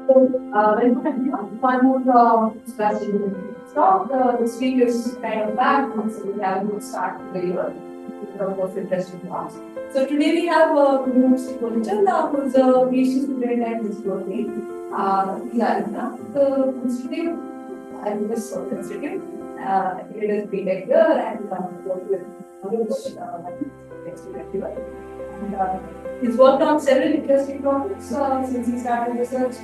Welcome everyone. One more strategy stop. This week is kind of back, so we have a good start to the year with a lot of interesting talks. So today we have Dimitris Kolonelos, who is a PhD student at this Institute. He's Arka. So Institute, at this Institute, it is BTech here and work with he's worked on several interesting topics since he started research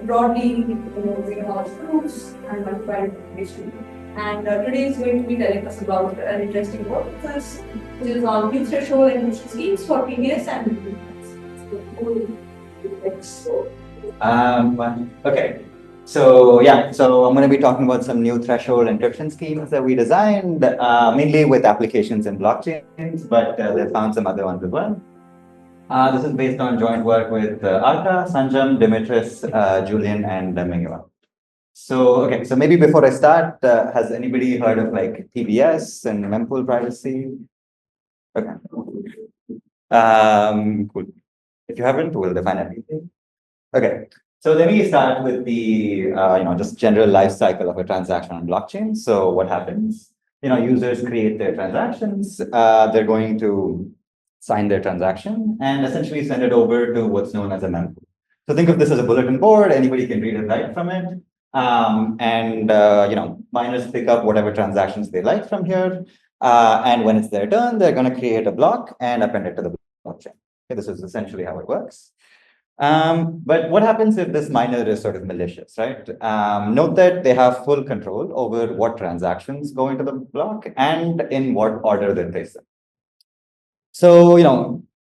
broadly using about proofs and multiplied information. And today he's going to be telling us about an interesting work which is on new threshold encryption schemes for PBS and Mempool. Okay. So I'm going to be talking about some new threshold encryption schemes that we designed, mainly with applications in blockchains, but they found some other ones as well. This is based on joint work with Arka, Sanjam, Dimitris, Julien, and Mingyuan. So maybe before I start, has anybody heard of like PBS and Mempool Privacy? Okay. Cool. If you haven't, we'll define everything. Okay. So let me start with the just general life cycle of a transaction on blockchain. So what happens? Users create their transactions. They're going to sign their transaction and essentially send it over to what's known as a mempool. So think of this as a bulletin board. Anybody can read and write from it. Miners pick up whatever transactions they like from here. And when it's their turn, they're going to create a block and append it to the blockchain. Okay, this is essentially how it works. But what happens if this miner is sort of malicious, right? Note that they have full control over what transactions go into the block and in what order they place them. So,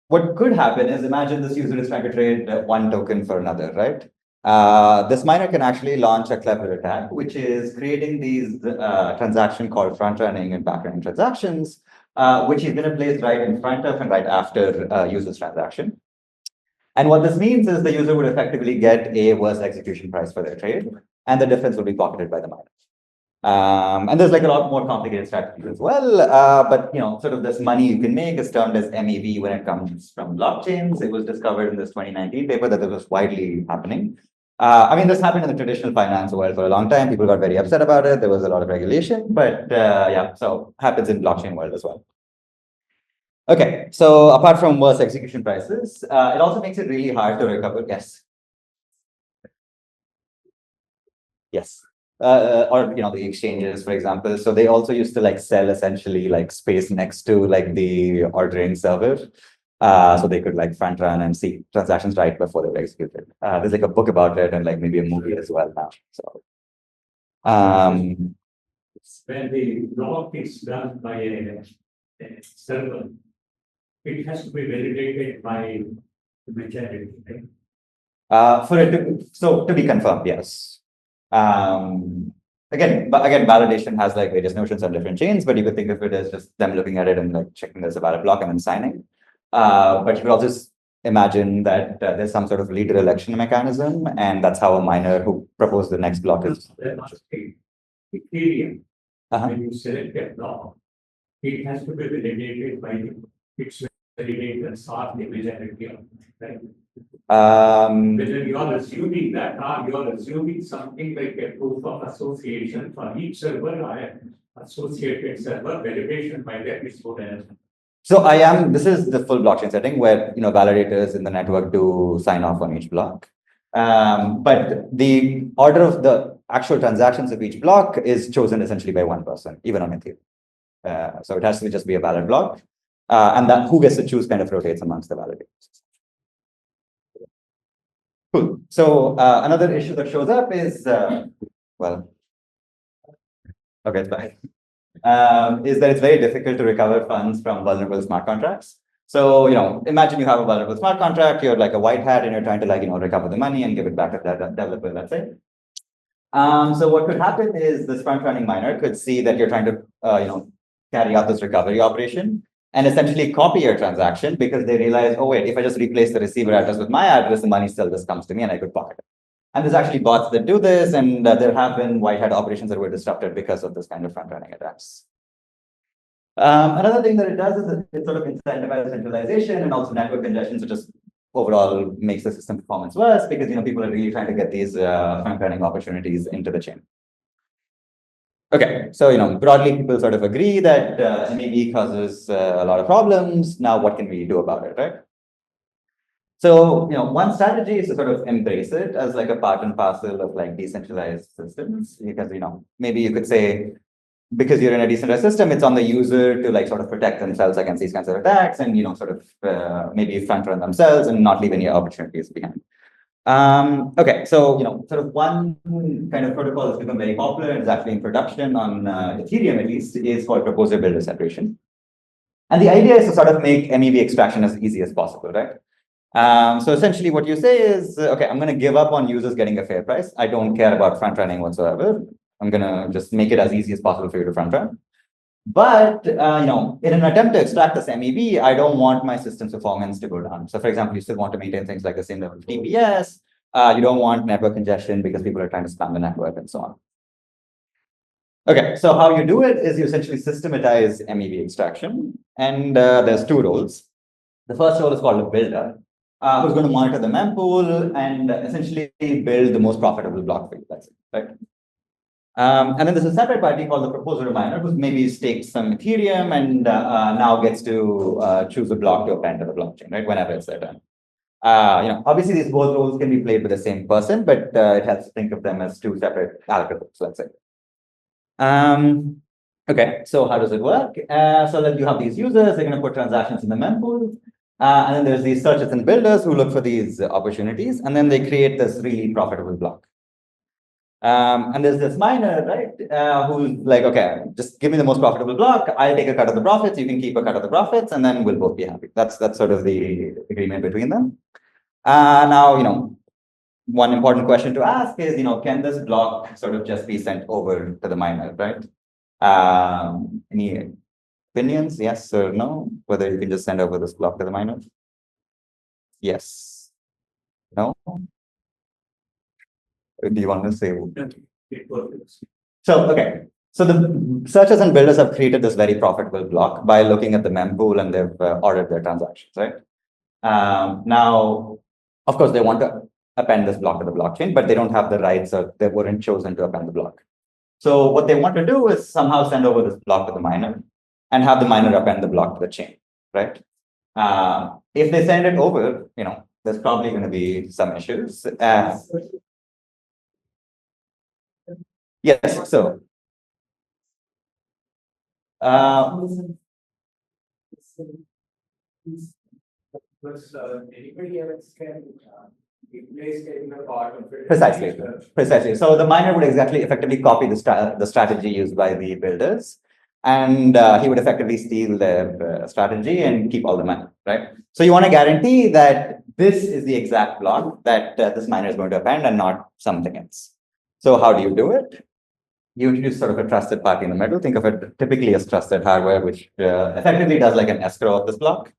what could happen is imagine this user is trying to trade one token for another, right? This miner can actually launch a clever attack, which is creating these transactions called front-running and back-running transactions, which he's going to place right in front of and right after user's transaction. And what this means is the user would effectively get a worse execution price for their trade, and the difference will be pocketed by the miner. And there's like a lot more complicated strategies as well. But sort of this money you can make is termed as MEV when it comes from blockchains. It was discovered in this 2019 paper that this was widely happening. This happened in the traditional finance world for a long time. People got very upset about it. There was a lot of regulation, but so happens in blockchain world as well. Okay, so apart from worse execution prices, it also makes it really hard to recover. Yes. Or the exchanges, for example. So they also used to like sell essentially like space next to like the ordering server. So they could like front run and see transactions right before they were executed. There's like a book about it and like maybe a movie as well now. So when the block is done by a server, it has to be validated by the majority, right? For it to be confirmed, yes. Again, validation has like various notions on different chains, but you could think of it as just them looking at it and like checking there's a valid block and then signing. But you could also imagine that there's some sort of leader election mechanism, and that's how a miner who proposed the next block is. There must be Ethereum. When you select a block, it has to be validated by its validators or the majority of right? Whether you are assuming that or you are assuming something like a proof of association for each server or an associated server, validation by that is so that. So this is the full blockchain setting where validators in the network do sign off on each block. But the order of the actual transactions of each block is chosen essentially by one person, even on Ethereum. So it has to just be a valid block. And that who gets to choose kind of rotates amongst the validators. Cool. So another issue that shows up is, okay, it's fine. Is that it's very difficult to recover funds from vulnerable smart contracts. So, imagine you have a vulnerable smart contract, you're like a white hat and you're trying to recover the money and give it back to the developer, let's say. So what could happen is this front-running miner could see that you're trying to, carry out this recovery operation and essentially copy your transaction because they realize, oh wait, if I just replace the receiver address with my address, the money still just comes to me and I could pocket it. And there's actually bots that do this, and there have been white hat operations that were disrupted because of this kind of front-running attacks. Another thing that it does is it sort of incentivizes centralization and also network congestion. So just overall makes the system performance worse because people are really trying to get these front-running opportunities into the chain. Okay, so broadly people sort of agree that MEV causes a lot of problems. Now, what can we do about it, right? So one strategy is to sort of embrace it as like a part and parcel of like decentralized systems, because maybe you could say, because you're in a decentralized system, it's on the user to like sort of protect themselves against these kinds of attacks and sort of maybe front run themselves and not leave any opportunities behind. Okay, so sort of one kind of protocol that's become very popular and is actually in production on Ethereum at least is called proposer builder separation. And the idea is to sort of make MEV extraction as easy as possible, right? So essentially what you say is, okay, I'm going to give up on users getting a fair price. I don't care about front running whatsoever. I'm going to just make it as easy as possible for you to front run. But, in an attempt to extract this MEV, I don't want my system's performance to go down. So for example, you still want to maintain things like the same level of PBS. You don't want network congestion because people are trying to spam the network and so on. Okay, so how you do it is you essentially systematize MEV extraction. And there's two roles. The first role is called a builder, who's going to monitor the mempool and essentially build the most profitable block for you, that's it, right? And then there's a separate party called the proposer miner, who's maybe staked some Ethereum and now gets to choose a block to append to the blockchain, right? Whenever it's their turn. Obviously these both roles can be played with the same person, but it helps to think of them as two separate algorithms, let's say. Okay, so how does it work? So that you have these users, they're going to put transactions in the mempool. And then there's these searchers and builders who look for these opportunities, and then they create this really profitable block. And there's this miner, right, who's like, okay, just give me the most profitable block. I'll take a cut of the profits. You can keep a cut of the profits, and then we'll both be happy. That's sort of the agreement between them. Now, one important question to ask is, can this block sort of just be sent over to the miner, right? Any opinions? Yes or no? Whether you can just send over this block to the miner? Yes. No? Do you want to say? So, okay. So the searchers and builders have created this very profitable block by looking at the mempool and they've ordered their transactions, right? Now, of course, they want to append this block to the blockchain, but they don't have the rights or they weren't chosen to append the block. So what they want to do is somehow send over this block to the miner and have the miner append the block to the chain, right? If they send it over, there's probably going to be some issues. Yes, so. Precisely. So the miner would effectively copy the strategy used by the builders, and he would effectively steal their strategy and keep all the money, right? So you want to guarantee that this is the exact block that this miner is going to append and not something else. So how do you do it? You introduce sort of a trusted party in the middle. Think of it typically as trusted hardware, which effectively does like an escrow of this block.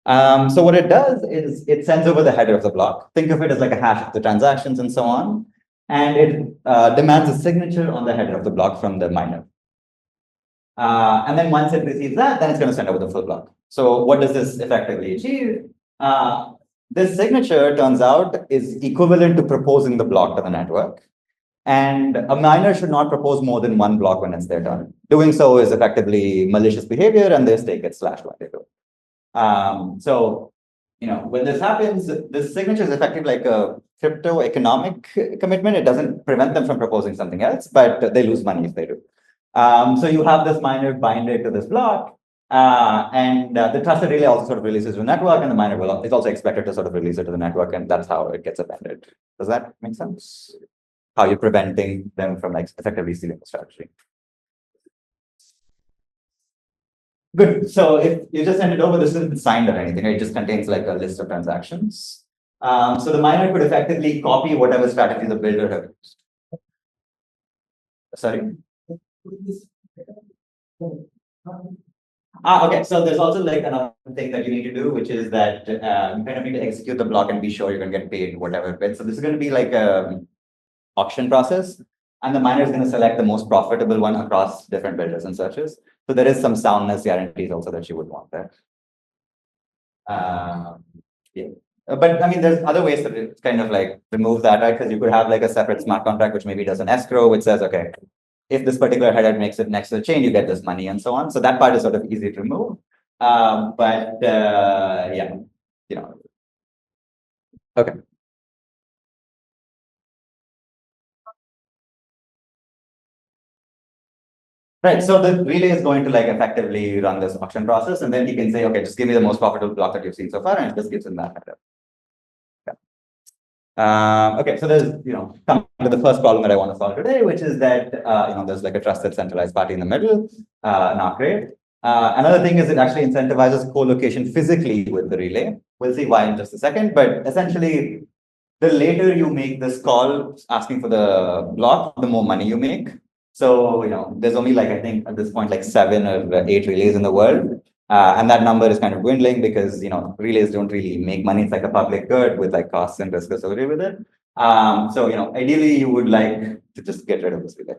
So what it does is it sends over the header of the block. Think of it as like a hash of the transactions and so on. And it demands a signature on the header of the block from the miner. And then once it receives that, then it's going to send over the full block. So what does this effectively achieve? This signature, turns out, is equivalent to proposing the block to the network. And a miner should not propose more than one block when it's their turn. Doing so is effectively malicious behavior, and their stake gets slashed when they do. So, when this happens, this signature is effectively like a crypto economic commitment. It doesn't prevent them from proposing something else, but they lose money if they do. So you have this miner bind it to this block, and the trusted relay also sort of releases to the network, and the miner is also expected to sort of release it to the network, and that's how it gets appended. Does that make sense? How you're preventing them from like effectively stealing the strategy. Good. So if you just send it over, this isn't signed or anything. It just contains like a list of transactions. So the miner could effectively copy whatever strategy the builder has used. Sorry. Okay. So there's also like another thing that you need to do, which is that you kind of need to execute the block and be sure you're going to get paid whatever bit. So this is going to be like a auction process, and the miner is going to select the most profitable one across different builders and searches. So there is some soundness guarantees also that you would want there. Yeah. But I mean, there's other ways to kind of like remove that, right? Because you could have like a separate smart contract, which maybe does an escrow, which says, okay, if this particular header makes it next to the chain, you get this money and so on. So that part is sort of easy to remove. Yeah, okay. Right. So the relay is going to like effectively run this auction process, and then he can say, okay, just give me the most profitable block that you've seen so far, and it just gives him that header. Okay, so there's, come to the first problem that I want to solve today, which is that, there's like a trusted centralized party in the middle, not great. Another thing is it actually incentivizes co-location physically with the relay. We'll see why in just a second, but essentially, the later you make this call asking for the block, the more money you make. So, there's only like, I think at this point, like 7 or 8 relays in the world. And that number is kind of dwindling because, relays don't really make money. It's like a public good with like costs and risks associated with it. So, ideally you would like to just get rid of this relay.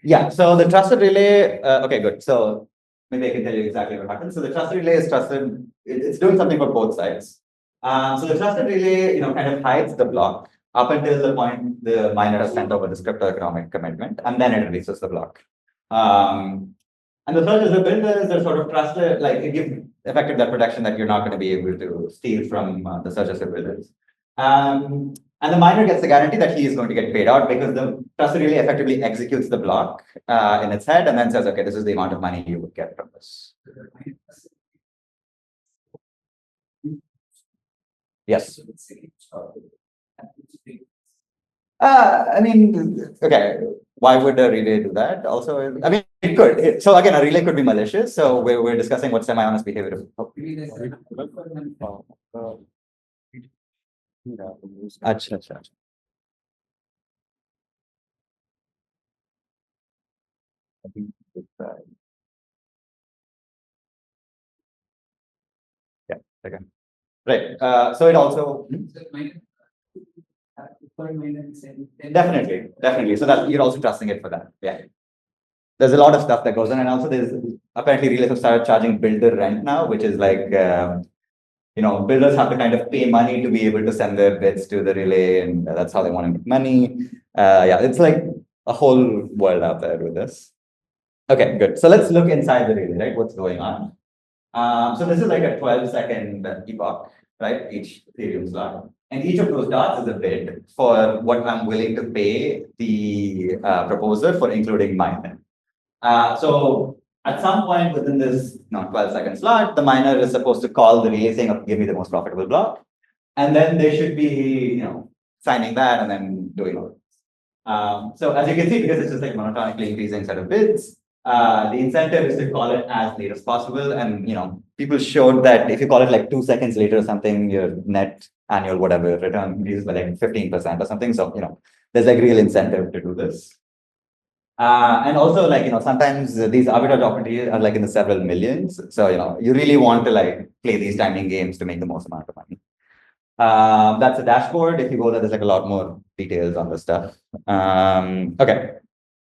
Yeah, so the trusted relay, okay, good. So maybe I can tell you exactly what happens. So the trusted relay is trusted, it's doing something for both sides. So the trusted relay, kind of hides the block up until the point the miner has sent over this cryptoeconomic commitment, and then it releases the block. And the third is the builders are sort of trusted, like it gives effective that protection that you're not going to be able to steal from the suggested builders. And the miner gets the guarantee that he is going to get paid out because the trusted relay effectively executes the block in its head and then says, okay, this is the amount of money you would get from this. Yes. I mean, okay, why would a relay do that? Also, I mean, it could. So again, a relay could be malicious. So we're discussing what semi-honest behavior is. Achha. Yeah, okay. Right. So it also definitely. So that you're also trusting it for that. Yeah. There's a lot of stuff that goes on, and also there's apparently relays have started charging builder rent now, which is like builders have to kind of pay money to be able to send their bids to the relay, and that's how they want to make money. Yeah, it's like a whole world out there with this. Okay, good. So let's look inside the relay, right? What's going on? So this is like a 12-second epoch, right? Each Ethereum slot. And each of those dots is a bid for what I'm willing to pay the proposer for including miner. So at some point within this 12-second slot, the miner is supposed to call the relay saying, give me the most profitable block. And then they should be, signing that and then doing all this. So as you can see, because it's just like monotonically increasing set of bids, the incentive is to call it as late as possible. And, people showed that if you call it like 2 seconds later or something, your net annual whatever return increases by like 15% or something. So, there's like real incentive to do this. And also like, sometimes these arbitrage opportunities are like in the several millions. So, you really want to like play these timing games to make the most amount of money. That's a dashboard. If you go there, there's like a lot more details on this stuff. Okay.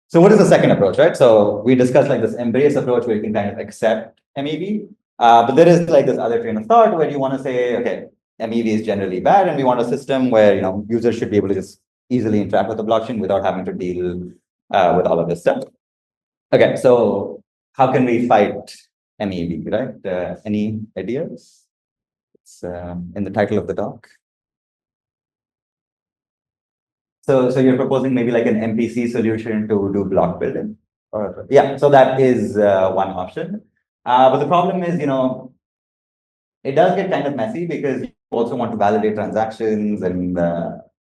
So what is the second approach, right? So we discussed like this embrace approach where you can kind of accept MEV. But there is like this other train of thought where you want to say, okay, MEV is generally bad, and we want a system where, users should be able to just easily interact with the blockchain without having to deal with all of this stuff. Okay, so how can we fight MEV, right? Any ideas? It's in the title of the talk. So you're proposing maybe like an MPC solution to do block building? Or, yeah, so that is one option. But the problem is, it does get kind of messy because you also want to validate transactions and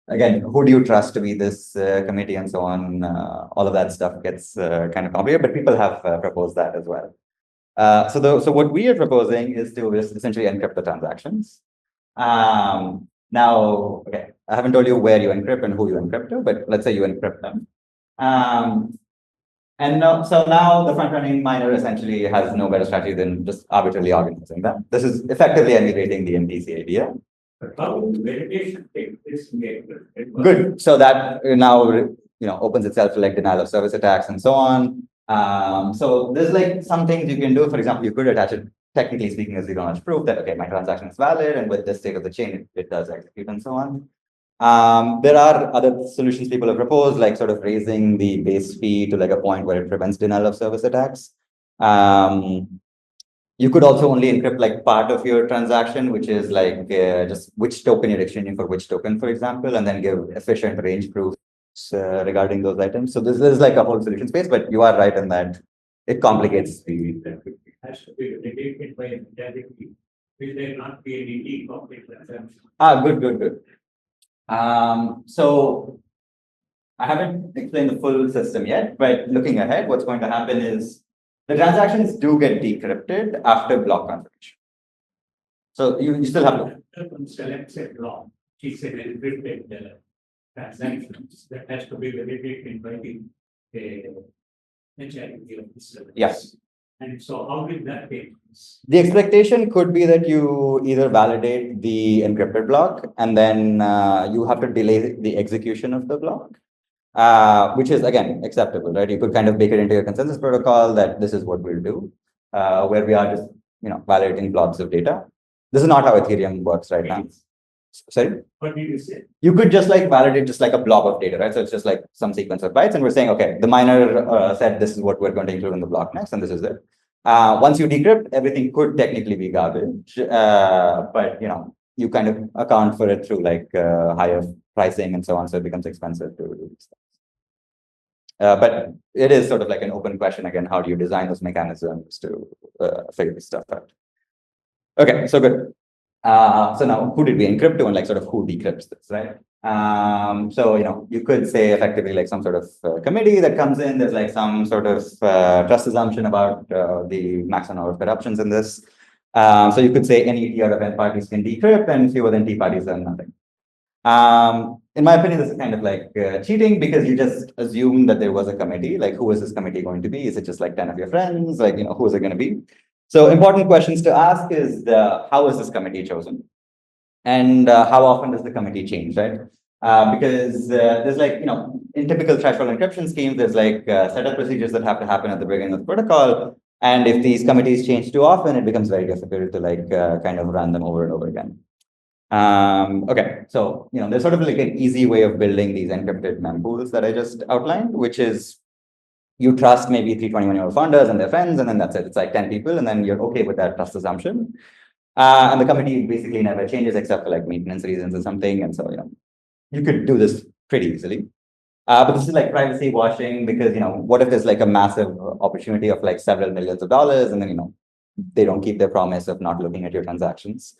again, who do you trust to be this committee and so on? All of that stuff gets kind of complicated, but people have proposed that as well. So what we are proposing is to essentially encrypt the transactions. Now, okay, I haven't told you where you encrypt and who you encrypt to, but let's say you encrypt them. So now the front-running miner essentially has no better strategy than just arbitrarily organizing them. This is effectively emulating the MPC idea. Good. So that now opens itself to like denial of service attacks and so on. So there's like some things you can do. For example, you could attach it, technically speaking, as zero-knowledge proof that, okay, my transaction is valid, and with this state of the chain, it does execute and so on. There are other solutions people have proposed, like sort of raising the base fee to like a point where it prevents denial of service attacks. You could also only encrypt like part of your transaction, which is like just which token you're exchanging for which token, for example, and then give efficient range proofs regarding those items. So this is like a whole solution space, but you are right in that it complicates the. It has to be regulated by integrity. Will there not be any e-copy transaction? Good. So I haven't explained the full system yet, but looking ahead, what's going to happen is the transactions do get decrypted after block confirmation. So you still have to. Select a block, it's an encrypted transactions that has to be validated by the integrity of the service. Yes. And so how will that take place? The expectation could be that you either validate the encrypted block and then you have to delay the execution of the block, which is again acceptable, right? You could kind of bake it into your consensus protocol that this is what we'll do, where we are just validating blocks of data. This is not how Ethereum works right now. Sorry? What did you say? You could just like validate just like a blob of data, right? So it's just like some sequence of bytes, and we're saying, okay, the miner said this is what we're going to include in the block next, and this is it. Once you decrypt, everything could technically be garbage, but you kind of account for it through like higher pricing and so on, so it becomes expensive to do these things. But it is sort of like an open question again. How do you design those mechanisms to figure this stuff out? Okay, so good. So now, who did we encrypt to, and like sort of who decrypts this, right? So you could say effectively like some sort of committee that comes in. There's like some sort of trust assumption about the maximum number of corruptions in this. So you could say any T out of N parties can decrypt, and fewer than T parties then nothing. In my opinion, this is kind of like cheating, because you just assume that there was a committee. Like, who is this committee going to be? Is it just like 10 of your friends? Like, who is it going to be? So important questions to ask is how is this committee chosen? And how often does the committee change, right? Because there's like, in typical threshold encryption schemes, there's like setup procedures that have to happen at the beginning of the protocol. And if these committees change too often, it becomes very difficult to like kind of run them over and over again. Okay, so there's sort of like an easy way of building these encrypted mempools that I just outlined, which is you trust maybe 321-year-old founders and their friends, and then that's it. It's like 10 people, and then you're okay with that trust assumption. And the committee basically never changes except for like maintenance reasons or something. And so you could do this pretty easily. But this is like privacy washing, because what if there's like a massive opportunity of like several millions of dollars, and then they don't keep their promise of not looking at your transactions.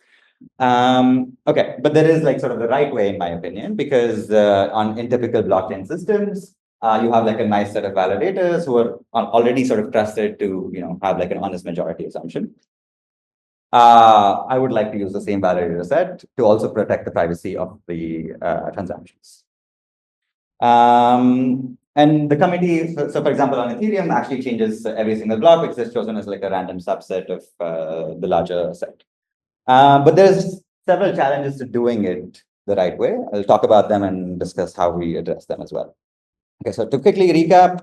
Okay, but there is like sort of the right way, in my opinion, because in typical blockchain systems, you have like a nice set of validators who are already sort of trusted to have like an honest majority assumption. I would like to use the same validator set to also protect the privacy of the transactions. And the committee, so for example, on Ethereum, actually changes every single block, which is chosen as like a random subset of the larger set. But there's several challenges to doing it the right way. I'll talk about them and discuss how we address them as well. Okay, so to quickly recap,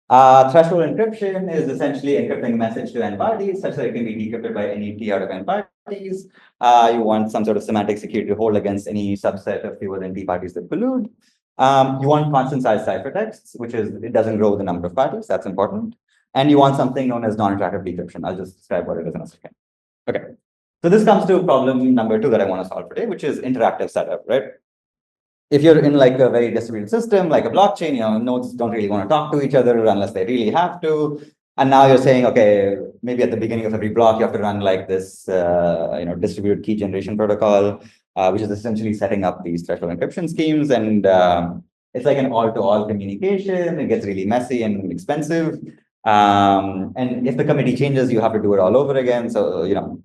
threshold encryption is essentially encrypting a message to N parties such that it can be decrypted by any T out of N parties. You want some sort of semantic security to hold against any subset of fewer than T parties that collude. You want constant size ciphertexts, which is it doesn't grow the number of parties. That's important. And you want something known as non-interactive decryption. I'll just describe what it is in a second. Okay. So this comes to problem number 2 that I want to solve today, which is interactive setup, right? If you're in like a very distributed system, like a blockchain, nodes don't really want to talk to each other unless they really have to. And now you're saying, okay, maybe at the beginning of every block, you have to run like this, distributed key generation protocol, which is essentially setting up these threshold encryption schemes. And it's like an all-to-all communication. It gets really messy and expensive. And if the committee changes, you have to do it all over again. So,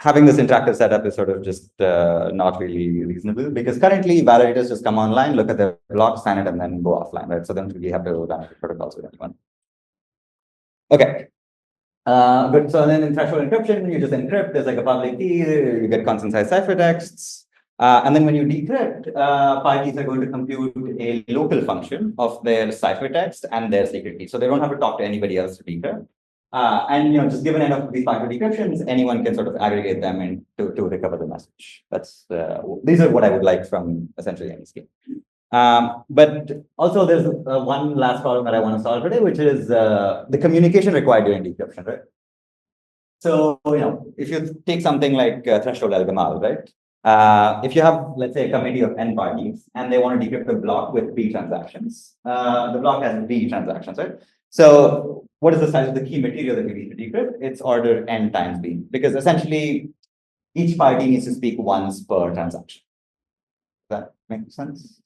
having this interactive setup is sort of just not really reasonable, because currently validators just come online, look at their block, sign it, and then go offline, right? So they don't really have to run protocols with anyone. Okay. But so then in threshold encryption, you just encrypt. There's like a public key. You get constant size ciphertexts. And then when you decrypt, parties are going to compute a local function of their ciphertext and their secret key. So they don't have to talk to anybody else to decrypt. And just given enough of these packet decryptions, anyone can sort of aggregate them and to recover the message. That's these are what I would like from essentially any scheme. But also there's one last problem that I want to solve today, which is the communication required during decryption, right? So if you take something like threshold algorithm, right? If you have, let's say, a committee of n parties and they want to decrypt a block with b transactions, the block has b transactions, right? So what is the size of the key material that you need to decrypt? It's order n times b, because essentially each party needs to speak once per transaction. Does that make sense?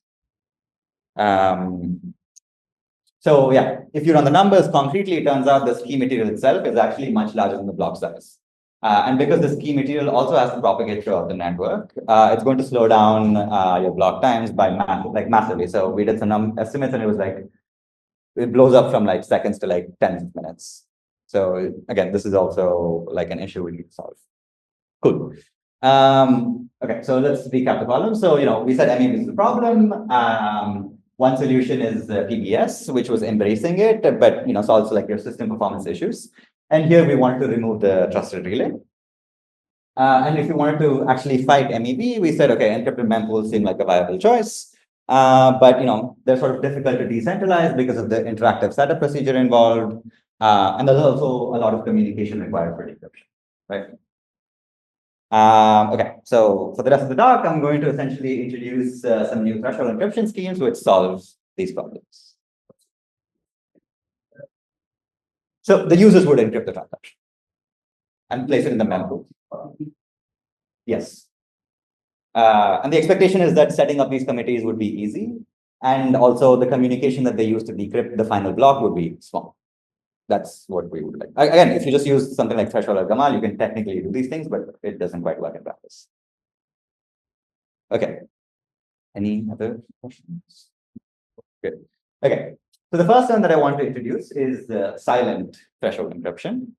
So yeah, if you run the numbers concretely, it turns out the key material itself is actually much larger than the block size. And because this key material also has to propagate throughout the network, it's going to slow down your block times by massively. So we did some estimates, and it was like it blows up from like seconds to like tens of minutes. So again, this is also like an issue we need to solve. Cool. Okay, so let's recap the problem. So we said MEV is the problem. One solution is PBS, which was embracing it, but solves like your system performance issues. And here we wanted to remove the trusted relay. And if you wanted to actually fight MEV, we said, okay, encrypted mempools seem like a viable choice. But they're sort of difficult to decentralize because of the interactive setup procedure involved. And there's also a lot of communication required for decryption, right? Okay, so for the rest of the talk, I'm going to essentially introduce some new threshold encryption schemes which solves these problems. So the users would encrypt the transaction and place it in the mempool. Yes. And the expectation is that setting up these committees would be easy. And also the communication that they use to decrypt the final block would be small. That's what we would like. Again, if you just use something like threshold or Gamal, you can technically do these things, but it doesn't quite work in practice. Okay. Any other questions? Good. Okay. So the first one that I want to introduce is silent threshold encryption.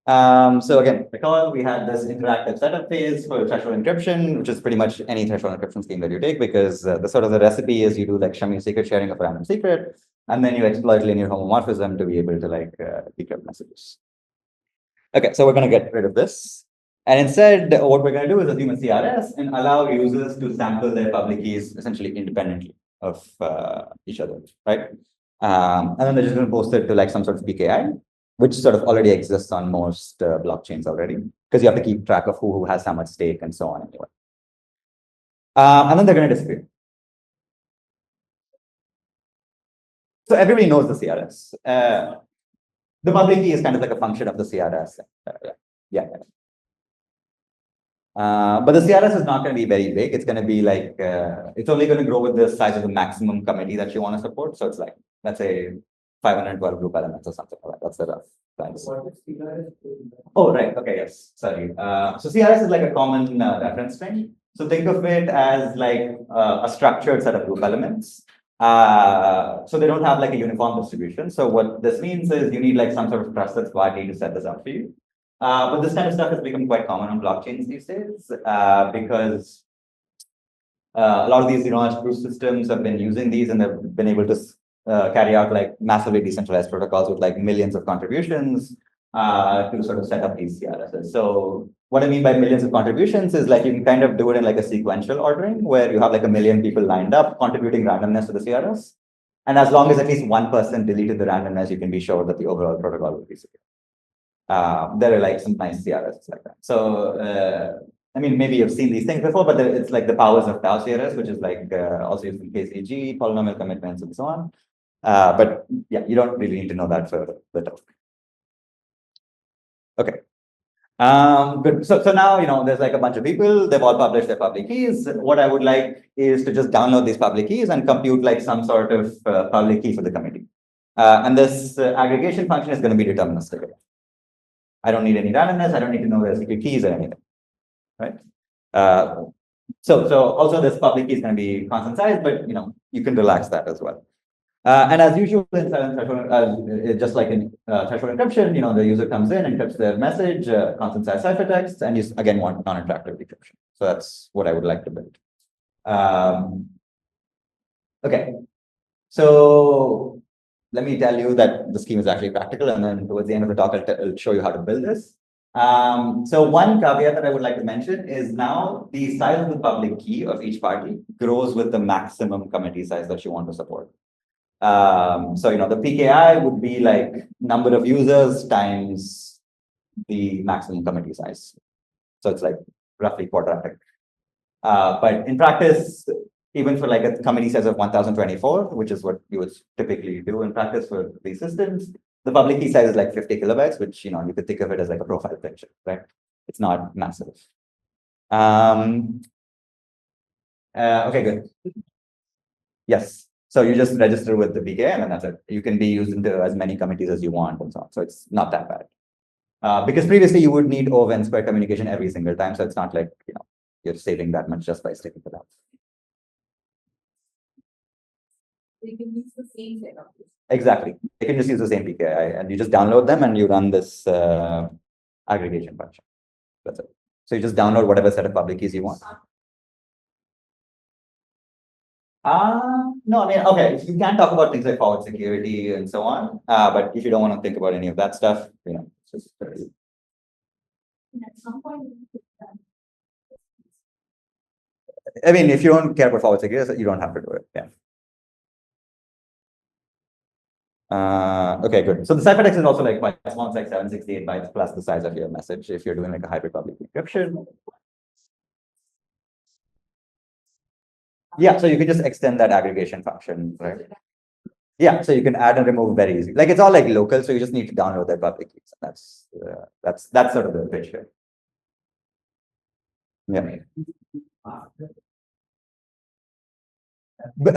So again, recall we had this interactive setup phase for threshold encryption, which is pretty much any threshold encryption scheme that you take, because the sort of the recipe is you do like Shami secret sharing of a random secret, and then you exploit linear homomorphism to be able to like decrypt messages. Okay, so we're going to get rid of this. And instead, what we're going to do is assume a CRS and allow users to sample their public keys essentially independently of each other, right? And then they're just going to post it to like some sort of PKI, which sort of already exists on most blockchains already, because you have to keep track of who has how much stake and so on anyway. And then they're going to disappear. So everybody knows the CRS. The public key is kind of like a function of the CRS. Yeah. But the CRS is not going to be very big. It's going to be like, it's only going to grow with the size of the maximum committee that you want to support. So it's like, let's say 512 group elements or something like that. That's the rough size. Oh, right. Okay, yes. Sorry. So CRS is like a common reference string. So think of it as like a structured set of group elements. So they don't have like a uniform distribution. So what this means is you need like some sort of trusted party to set this up for you. But this kind of stuff has become quite common on blockchains these days because a lot of these proof systems have been using these, and they've been able to carry out like massively decentralized protocols with like millions of contributions to sort of set up these CRSs. So what I mean by millions of contributions is like you can kind of do it in like a sequential ordering where you have like 1 million people lined up contributing randomness to the CRS. And as long as at least one person deleted the randomness, you can be sure that the overall protocol will be secure. There are like some nice CRSs like that. So, I mean, maybe you've seen these things before, but it's like the powers of tau CRS, which is like also used in KCG, polynomial commitments, and so on. But yeah, you don't really need to know that for the talk. Okay. Good. So now, there's like a bunch of people, they've all published their public keys. What I would like is to just download these public keys and compute like some sort of public key for the committee. And this aggregation function is going to be deterministic. I don't need any randomness. I don't need to know the secret keys or anything, right? So also this public key is going to be constant size, but you can relax that as well. And as usual, in threshold, just like in threshold encryption, the user comes in, encrypts their message, constant size ciphertext, and you again want non-interactive decryption. So that's what I would like to build. Okay. So let me tell you that the scheme is actually practical, and then towards the end of the talk, I'll show you how to build this. So one caveat that I would like to mention is now the size of the public key of each party grows with the maximum committee size that you want to support. So the PKI would be like number of users times the maximum committee size. So it's like roughly quadratic. But in practice, even for like a committee size of 1024, which is what you would typically do in practice for these systems, the public key size is like 50 kilobytes, which you could think of it as like a profile picture, right? It's not massive. Okay, good. Yes. So you just register with the PKI and that's it. You can be used into as many committees as you want and so on. So it's not that bad. Because previously you would need O of n square communication every single time. So it's not like, you're saving that much just by sticking to that. They can use the same setup. Exactly. You can just use the same PKI and you just download them and you run this aggregation function. That's it. So you just download whatever set of public keys you want. No, I mean, okay, you can talk about things like forward security and so on. But if you don't want to think about any of that stuff, it's just And at some point, I mean, if you don't care about forward security, you don't have to do it. Yeah. Okay, good. So the ciphertext is also like quite small. It's like 768 bytes plus the size of your message if you're doing like a hybrid public encryption. Yeah, so you can just extend that aggregation function, right? Yeah, so you can add and remove very easy. Like it's all like local, so you just need to download that public keys. That's sort of the pitch here. Yeah.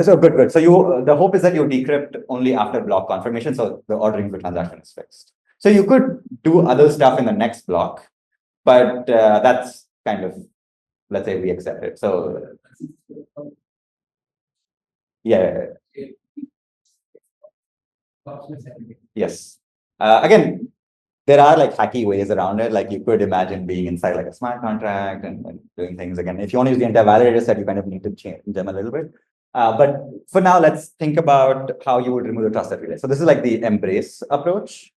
So good. So the hope is that you decrypt only after block confirmation, so the ordering of the transaction is fixed. So you could do other stuff in the next block, but that's kind of, let's say we accept it. So yeah. Yes. Again, there are like hacky ways around it. Like you could imagine being inside like a smart contract and doing things again. If you want to use the entire validator set, you kind of need to change them a little bit. But for now, let's think about how you would remove the trusted relay. So this is like the embrace approach.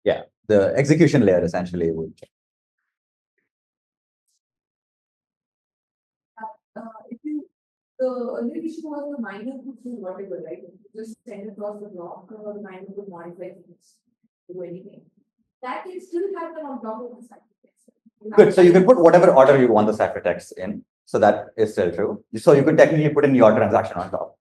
Yeah, the execution layer essentially would change. The earlier issue was the miner could do whatever, right? You just send across the block, or the miner could modify things, do anything. That can still happen on top of the ciphertext. Good. So you can put whatever order you want the ciphertext in. So that is still true. So you could technically put in your transaction on top.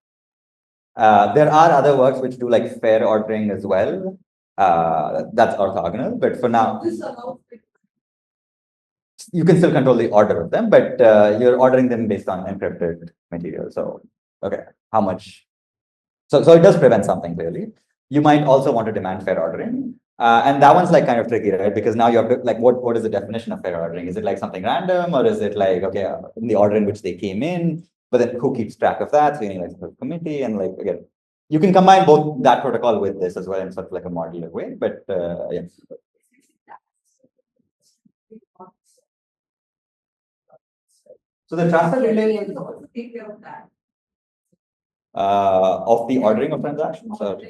There are other works which do like fair ordering as well. That's orthogonal, but for now, This allows you can still control the order of them, but you're ordering them based on encrypted material. So, okay, how much? So it does prevent something clearly. You might also want to demand fair ordering. And that one's like kind of tricky, right? Because now you have to like, what is the definition of fair ordering? Is it like something random, or is it like, okay, in the order in which they came in, but then who keeps track of that? So you need like a committee, and like, again, you can combine both that protocol with this as well in sort of like a modular way, but yeah. So the transfer relay take care of that. Of the ordering of transactions? Or?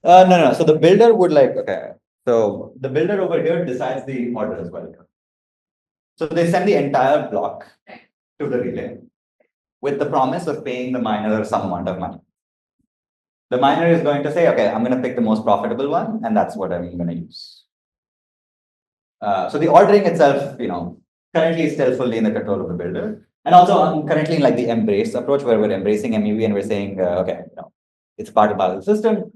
No. So the builder would like, okay. So the builder over here decides the order as well. So they send the entire block to the relay with the promise of paying the miner some amount of money. The miner is going to say, okay, I'm going to pick the most profitable one, and that's what I'm going to use. So the ordering itself, currently is still fully in the control of the builder. And also I'm currently in like the embrace approach where we're embracing MEV and we're saying, okay, it's part of the system.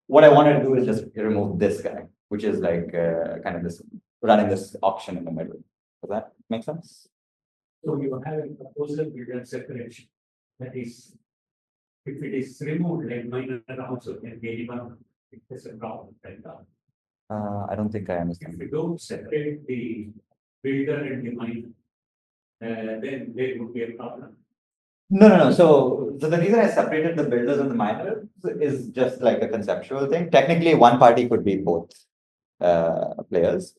What I wanted to do is just remove this guy, which is like kind of this running this auction in the middle. Does that make sense? So you have a proposal builder separation. That is, if it is removed, like minor also can be anyone, it is a problem right now. I don't think I understand. If you don't separate the builder and the miner, then there would be a problem. No. So the reason I separated the builders and the miners is just like a conceptual thing. Technically, one party could be both players.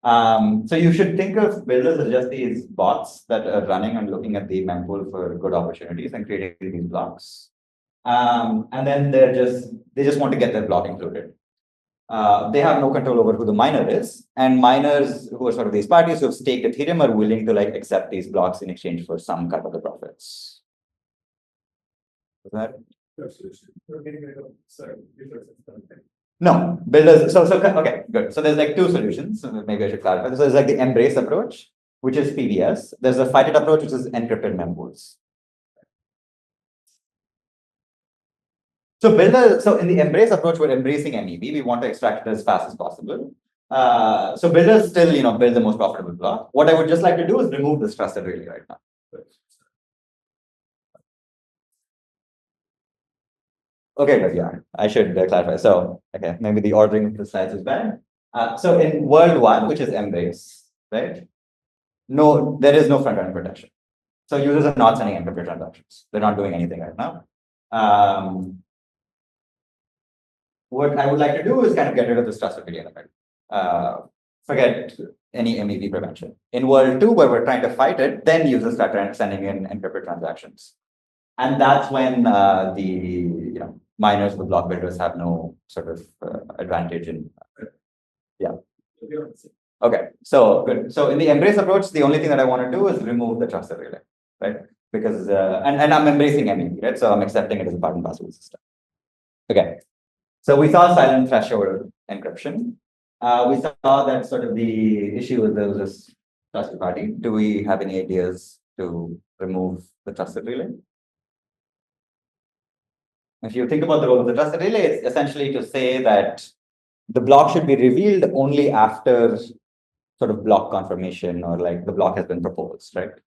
So you should think of builders as just these bots that are running and looking at the mempool for good opportunities and creating these blocks. And then they just want to get their block included. They have no control over who the miner is, and miners who are sort of these parties who have staked Ethereum are willing to like accept these blocks in exchange for some cut of the profits. Is that? No, builders. So okay, good. So there's like two solutions. So maybe I should clarify. So there's like the embrace approach, which is PBS. There's the fight it approach, which is encrypted mempools. So in the embrace approach, we're embracing MEV. We want to extract it as fast as possible. So builders still, build the most profitable block. What I would just like to do is remove this trusted relay right now. Okay, but yeah, I should clarify. So, okay, maybe the ordering of the slides is bad. So in world one, which is embrace, right? No, there is no front-end protection. So users are not sending encrypted transactions. They're not doing anything right now. What I would like to do is kind of get rid of this trusted relay element. Forget any MEV prevention. In world two, where we're trying to fight it, then users start sending in encrypted transactions. And that's when the miners, the block builders have no sort of advantage in. Yeah. Okay. So good. So in the embrace approach, the only thing that I want to do is remove the trusted relay, right? Because and I'm embracing MEV, right? So I'm accepting it as a part and parcel system. Okay. So we saw silent threshold encryption. We saw that sort of the issue with there was this trusted party. Do we have any ideas to remove the trusted relay? If you think about the role of the trusted relay, it's essentially to say that the block should be revealed only after sort of block confirmation or like the block has been proposed, right?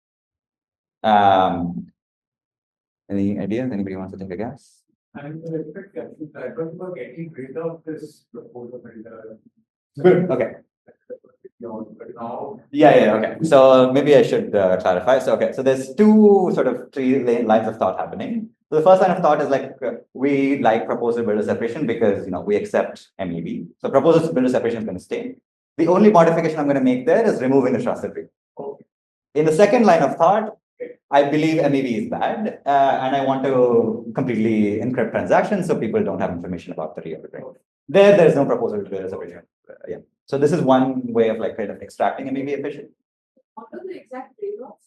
Any ideas? Anybody wants to take a guess? I'm talking about getting rid of this proposal. Good. Okay. But now, Yeah. Okay. So maybe I should clarify. So okay. So there's three lines of thought happening. So the first line of thought is like we like proposal builder separation because we accept MEV. So proposal builder separation is going to stay. The only modification I'm going to make there is removing the trusted relay. okay. In the second line of thought, I believe MEV is bad, and I want to completely encrypt transactions so people don't have information about the real right? There is no proposal to builder separation. Yeah. So this is one way of like kind of extracting MEV efficient. What are the exact trade-offs?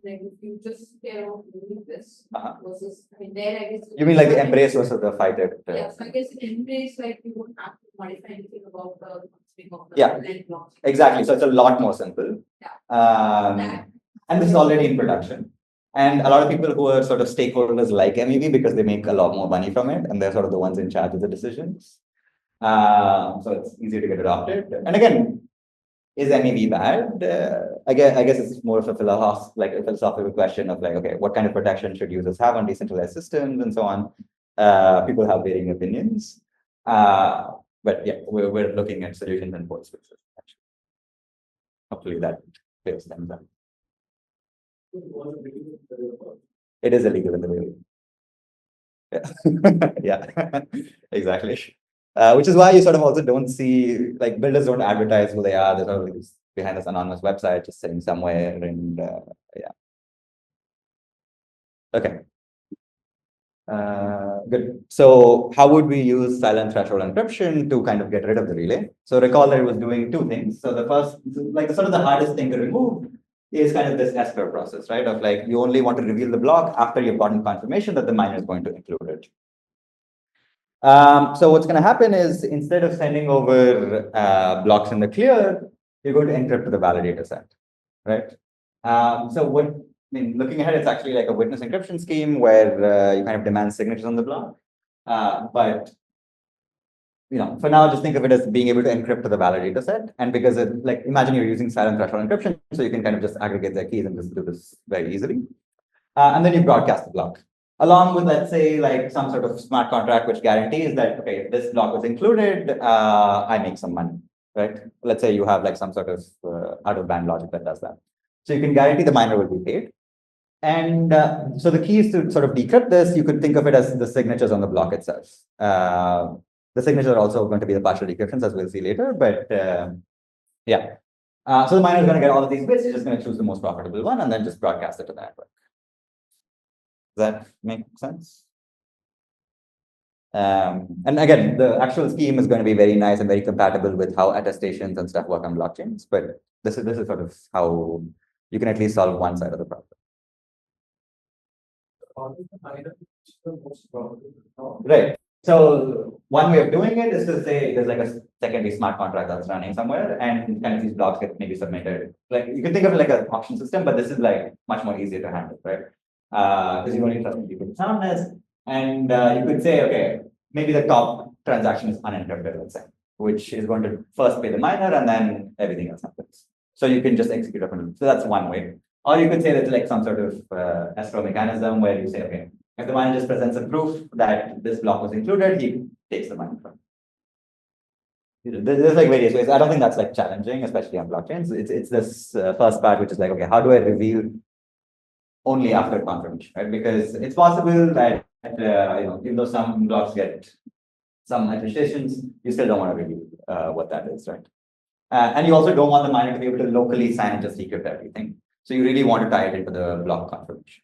Like if you just remove this versus, there I guess. You mean like the embrace versus the fight it? Yes, I guess in embrace, like you won't have to modify anything about the blocks. Exactly. So it's a lot more simple. Yeah. And this is already in production. And a lot of people who are sort of stakeholders like MEV because they make a lot more money from it, and they're sort of the ones in charge of the decisions. So it's easier to get adopted. And again, is MEV bad? I guess it's more of a philosophical question of like, okay, what kind of protection should users have on decentralized systems and so on? People have varying opinions. But yeah, we're looking at solutions and both spaces. Hopefully that clears things up. It is illegal in the real. Yeah, exactly. Which is why you sort of also don't see like builders don't advertise who they are. They're sort of behind this anonymous website, just sitting somewhere, and yeah. Okay. Good. So how would we use silent threshold encryption to kind of get rid of the relay? So recall that it was doing two things. So the first, like the hardest thing to remove is kind of this escrow process, right? Of like, you only want to reveal the block after you've gotten confirmation that the miner is going to include it. So what's going to happen is instead of sending over blocks in the clear, you're going to encrypt the validator set, right? Looking ahead, it's actually like a witness encryption scheme where you kind of demand signatures on the block. But for now, just think of it as being able to encrypt the validator set. And because imagine you're using silent threshold encryption, so you can kind of just aggregate their keys and just do this very easily. And then you broadcast the block. Along with, let's say, like some sort of smart contract which guarantees that, okay, if this block was included, I make some money. right? Let's say you have like some sort of out of band logic that does that. So you can guarantee the miner will be paid. And so the key is to sort of decrypt this. You could think of it as the signatures on the block itself. The signatures are also going to be the partial decryptions, as we'll see later. But yeah, so the miner is going to get all of these bits. He's just going to choose the most profitable one and then just broadcast it to the network. Does that make sense? And again, the actual scheme is going to be very nice and very compatible with how attestations and stuff work on blockchains. But this is sort of how you can at least solve one side of the problem. Right. So one way of doing it is to say there's like a secondary smart contract that's running somewhere, and kind of these blocks get maybe submitted. Like you can think of it like an auction system, but this is like much more easier to handle, right? Because you only trust people's soundness, and you could say, okay, maybe the top transaction is unencrypted, let's say, which is going to first pay the miner, and then everything else happens. So you can just execute upon it. So that's one way. Or you could say that's like some sort of escrow mechanism where you say, okay, if the miner just presents a proof that this block was included, he takes the money from it. There's like various ways. I don't think that's like challenging, especially on blockchains. It's this first part, which is like, okay, how do I reveal only after confirmation, right? Because it's possible that even though some blocks get some attestations, you still don't want to reveal what that is, right? And you also don't want the miner to be able to locally sign and just decrypt everything. So you really want to tie it into the block confirmation.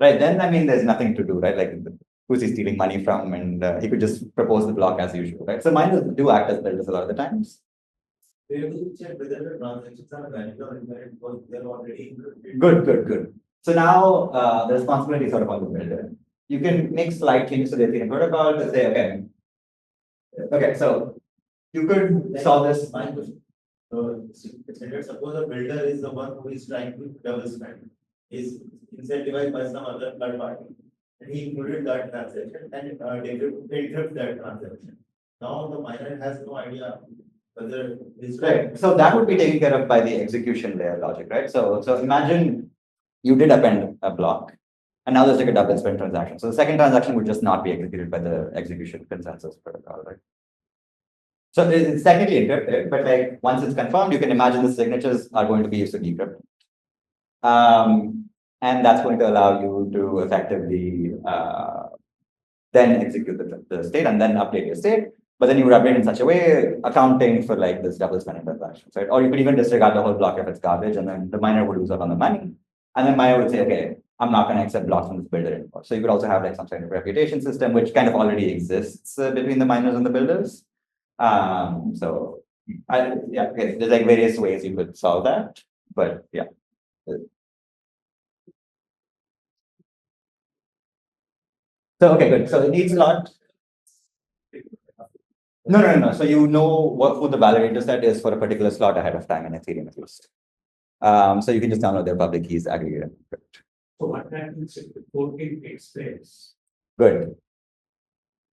Right, then I mean, there's nothing to do, right? Like, who's he stealing money from? And he could just propose the block as usual, right? So miners do act as builders a lot of the times. Good. So now the responsibility is sort of on the builder. You can make slight changes to the Ethereum protocol to say, okay, so you could solve this. Suppose a builder is the one who is trying to double spend, is incentivized by some other third party, and he included that transaction and decrypt that transaction. Now the miner has no idea whether this right. So that would be taken care of by the execution layer logic, right? So imagine you did append a block, and now there's like a double spend transaction. So the second transaction would just not be executed by the execution consensus protocol, right? So it's technically encrypted, but like once it's confirmed, you can imagine the signatures are going to be used to decrypt. And that's going to allow you to effectively then execute the state and then update your state. But then you would update in such a way, accounting for like this double spending transactions, right? Or you could even disregard the whole block if it's garbage, and then the miner would lose out on the money. And then miner would say, okay, I'm not going to accept blocks from this builder anymore. So you could also have like some kind of reputation system, which kind of already exists between the miners and the builders. So there's like various ways you could solve that, but yeah. So okay, good. So it needs a lot. No. So you know who the validator set is for a particular slot ahead of time in Ethereum at least. So you can just download their public keys, aggregate and encrypt. So what happens if the voting takes place? Good.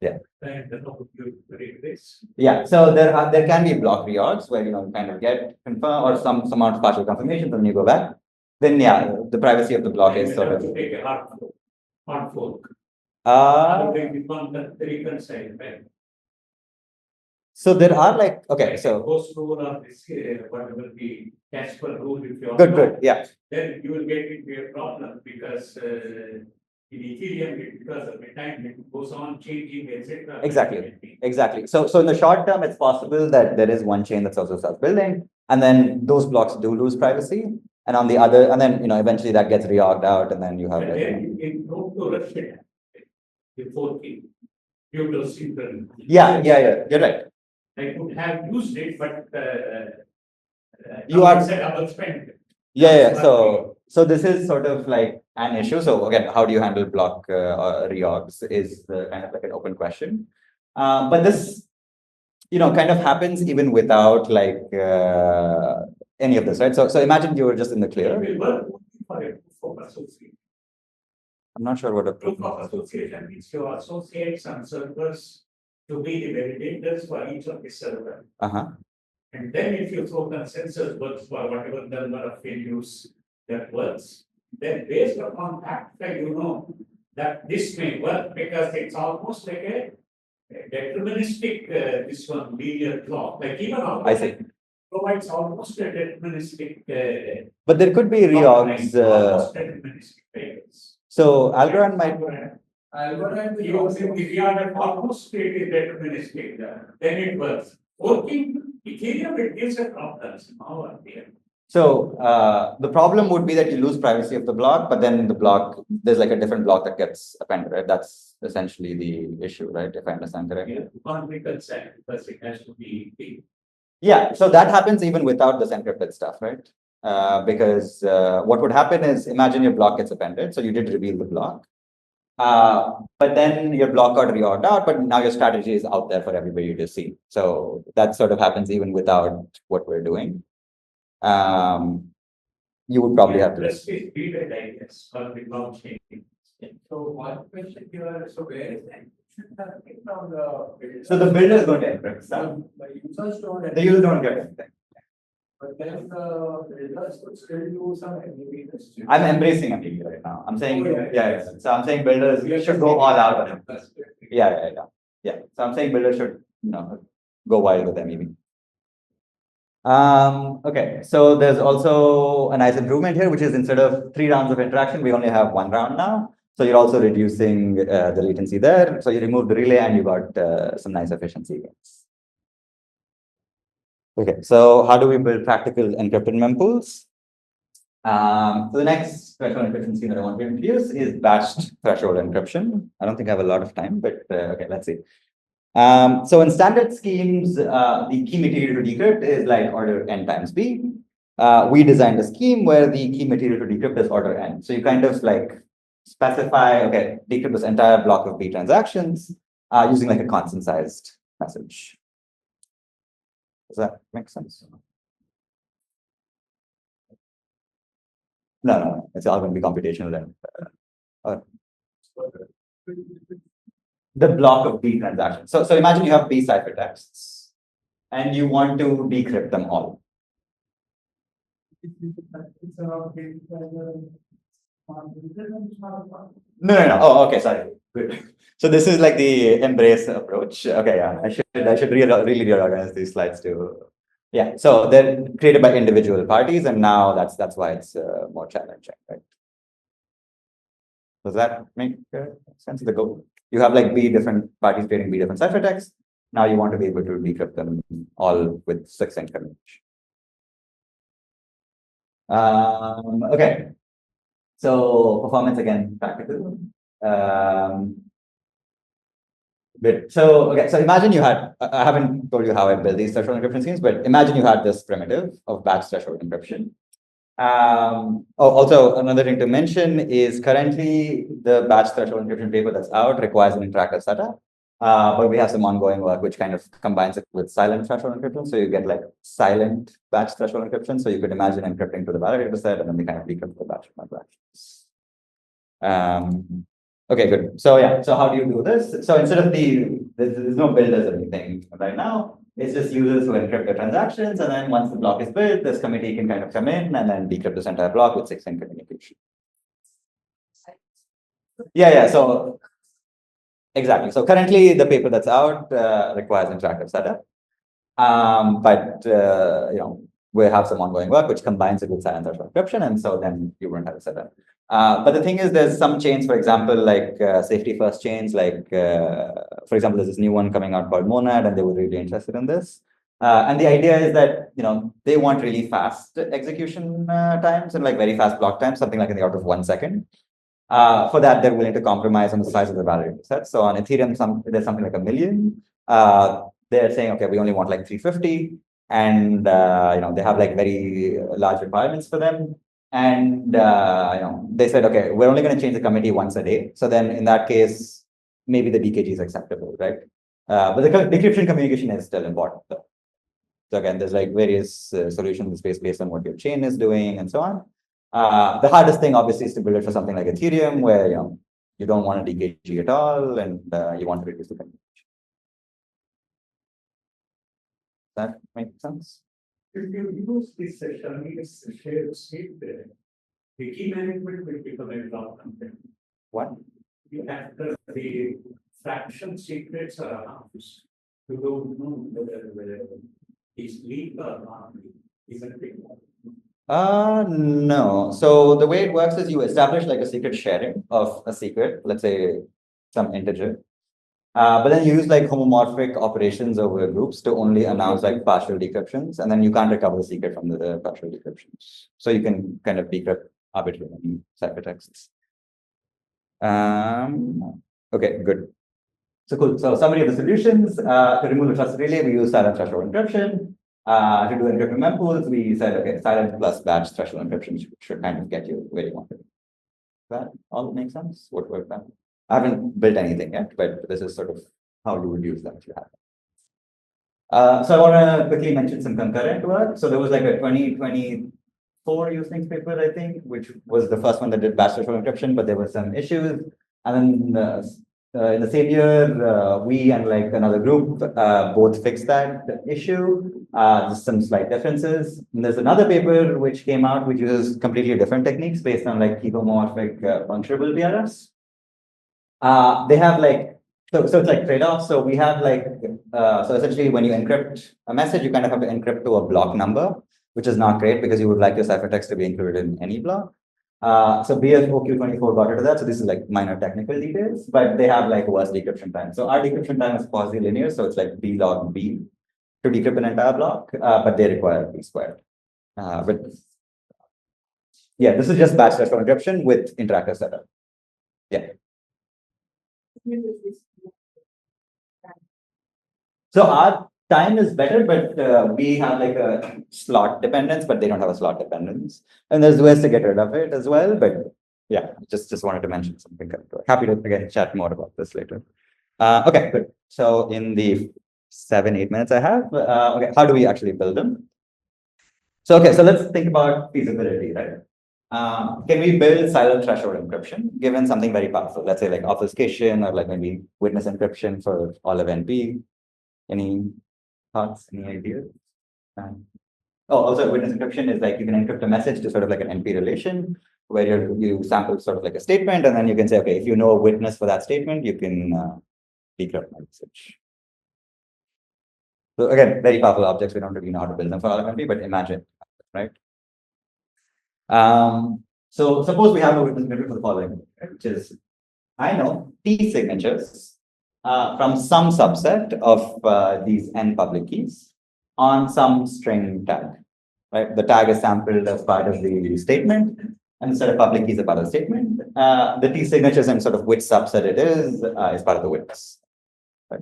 Yeah. And then how would you read this? Yeah. So there can be block reorgs where you kind of get confirm or some amount of partial confirmation, and then you go back. Then the privacy of the block is sort of take a hard fork. So there are like so post rule or this whatever the Casper rule, if you good, yeah. Then you will get into a problem because in Ethereum, because of the time it goes on changing, etc. Exactly. So in the short term, it's possible that there is one chain that's also self-building, and then those blocks do lose privacy. And on the other, and then eventually that gets reorged out, and then you have. But then you can go to Russia before you will see the. Yeah. You're right. I could have used it, but you are double spend. Yeah. So this is sort of like an issue. So again, how do you handle block reorgs is kind of like an open question. But this, kind of happens even without like any of this, right? So imagine you were just in the clear. I'm not sure what a proof of association means. You associate some servers to be the validators for each of the server. And then if you throw consensus works for whatever number of values that works, then based upon that, that this may work because it's almost like a deterministic, this one linear clock. Like even I see. provides almost a deterministic. But there could be reorgs. Almost deterministic papers. So Algorand might. Algorand, if you are almost deterministic, then it works. Working Ethereum, it gives a problems now here. So the problem would be that you lose privacy of the block, but then the block, there's like a different block that gets appended, right? That's essentially the issue, right? If I understand correctly. Yeah, can't be consent because it has to be big. Yeah, so that happens even without this encrypted stuff, right? Because what would happen is, imagine your block gets appended, so you did reveal the block. But then your block got reorged out, but now your strategy is out there for everybody to see. So that sort of happens even without what we're doing. You would probably have to. Let's be read I guess, for the blockchain. So one question here, so where is the encryption from the So the builder is going to encrypt stuff. the users don't. The users don't get anything. But then the builders could still do some ambiguous. I'm embracing ambiguity right now. I'm saying, Oh, yeah. yeah. So I'm saying builders should go all out on it. Yeah. So I'm saying builders should, go wild with MEV. Okay, so there's also a nice improvement here, which is instead of 3 rounds of interaction, we only have 1 round now. So you're also reducing the latency there. So you remove the relay and you got some nice efficiency gains. Okay, so how do we build practical encrypted mempools? So the next threshold encryption scheme that I want to introduce is batched threshold encryption. I don't think I have a lot of time, but okay, let's see. So in standard schemes, the key material to decrypt is like order n times b. We designed a scheme where the key material to decrypt is order n. So you kind of like specify, okay, decrypt this entire block of b transactions using like a constant sized message. Does that make sense? No, it's all going to be computational then. The block of B transactions. So imagine you have B ciphertexts and you want to decrypt them all. No. Oh, okay, sorry. Good. So this is like the embrace approach. Okay, yeah. I should really reorganize these slides too. Yeah. So they're created by individual parties, and now that's why it's more challenging, right? Does that make sense? The goal. You have like B different parties creating B different ciphertexts. Now you want to be able to decrypt them all with succinct communication. Okay. So performance again, practical. So imagine you had, I haven't told you how I build these threshold encryption schemes, but imagine you had this primitive of batch threshold encryption. Also, another thing to mention is currently the batch threshold encryption paper that's out requires an interactive setup. But we have some ongoing work which kind of combines it with silent threshold encryption. So you get like silent batch threshold encryption. So you could imagine encrypting to the validator set and then they kind of decrypt the batch transactions. Okay, good. So yeah, so how do you do this? So instead of there's no builders or anything right now. It's just users who encrypt the transactions, and then once the block is built, this committee can kind of come in and then decrypt this entire block with succinct communication. Yeah. So exactly. So currently, the paper that's out requires interactive setup, but we have some ongoing work which combines it with silent threshold encryption, and so then you won't have a setup. But the thing is, there's some chains, for example, like safety first chains, like, for example, there's this new one coming out called Monad, and they were really interested in this. And the idea is that, they want really fast execution times and like very fast block times, something like in the order of 1 second. For that, they're willing to compromise on the size of the validator set. So on Ethereum, there's something like 1 million. They're saying, okay, we only want like 350. And, they have like very large requirements for them. And they said, okay, we're only going to change the committee once a day. So then in that case, maybe the DKG is acceptable, right? But the decryption communication is still important. So again, there's like various solutions in the space based on what your chain is doing and so on. The hardest thing obviously is to build it for something like Ethereum, where you don't want a DKG at all, and you want to reduce the communication. Does that make sense? If you use this shared state there, the key management will become a lot content. What? after the fraction secrets are announced, you don't know whether it's legal or not, isn't it? No. So the way it works is you establish like a secret sharing of a secret, let's say some integer. But then you use like homomorphic operations over groups to only announce like partial decryptions, and then you can't recover the secret from the partial decryptions. So you can kind of decrypt arbitrary ciphertexts. Okay, good. So cool. So summary of the solutions. To remove the trusted relay, we use silent threshold encryption. To do encrypted mempools, we said, okay, silent plus batch threshold encryption should kind of get you where you want to be. That all makes sense? What worked out? I haven't built anything yet, but this is sort of how you would use that to happen. So I want to quickly mention some concurrent work. So there was like a 2024 Usenix paper, I think, which was the first one that did batch threshold encryption, but there were some issues. And then in the same year, we and like another group both fixed that issue. Just some slight differences. And there's another paper which came out, which uses completely different techniques based on like homomorphic puncturable PRS. They have like, so it's like trade-offs. So we have like, so essentially when you encrypt a message, you kind of have to encrypt to a block number, which is not great because you would like your ciphertext to be included in any block. So BFOQ24 got rid of that. So this is like minor technical details, but they have like worse decryption time. So our decryption time is quasi-linear. So it's like B log B to decrypt an entire block, but they require B squared. But yeah, this is just batch threshold encryption with interactive setup. Yeah. So our time is better, but we have like a slot dependence, but they don't have a slot dependence. And there's ways to get rid of it as well. But yeah, just wanted to mention something. Happy to again chat more about this later. Okay, good. So in the 7-8 minutes I have, okay, how do we actually build them? So okay, so let's think about feasibility, right? Can we build silent threshold encryption given something very powerful? Let's say like obfuscation or like maybe witness encryption for all of NP. Any thoughts, any ideas? Also witness encryption is like you can encrypt a message to sort of like an NP relation where you sample sort of like a statement and then you can say, okay, if you know a witness for that statement, you can decrypt my message. So again, very powerful objects. We don't really know how to build them for all of NP, but imagine, right? So suppose we have a witness encryption for the following, right, which is, I know T signatures from some subset of these n public keys on some string tag, right? The tag is sampled as part of the statement, and the set of public keys are part of the statement. The T signatures and sort of which subset it is part of the witness, right?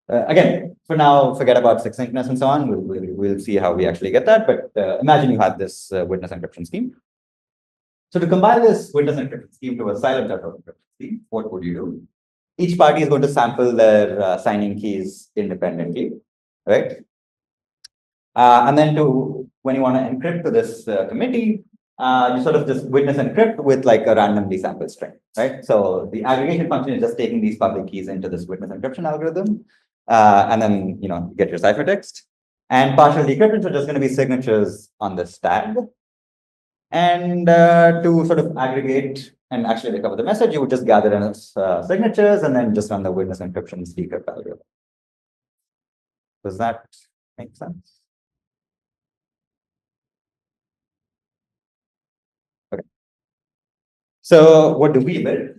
Again, for now, forget about succinctness and so on. We'll see how we actually get that. But imagine you had this witness encryption scheme. So to compile this witness encryption scheme to a silent encryption scheme, what would you do? Each party is going to sample their signing keys independently, right? And then when you want to encrypt to this committee, you sort of just witness encrypt with like a randomly sampled string, right? So the aggregation function is just taking these public keys into this witness encryption algorithm, and then you get your ciphertext. And partial decryptions are just going to be signatures on this tag. And to sort of aggregate and actually recover the message, you would just gather enough signatures and then just run the witness encryption decrypt algorithm. Does that make sense? Okay. So what do we build?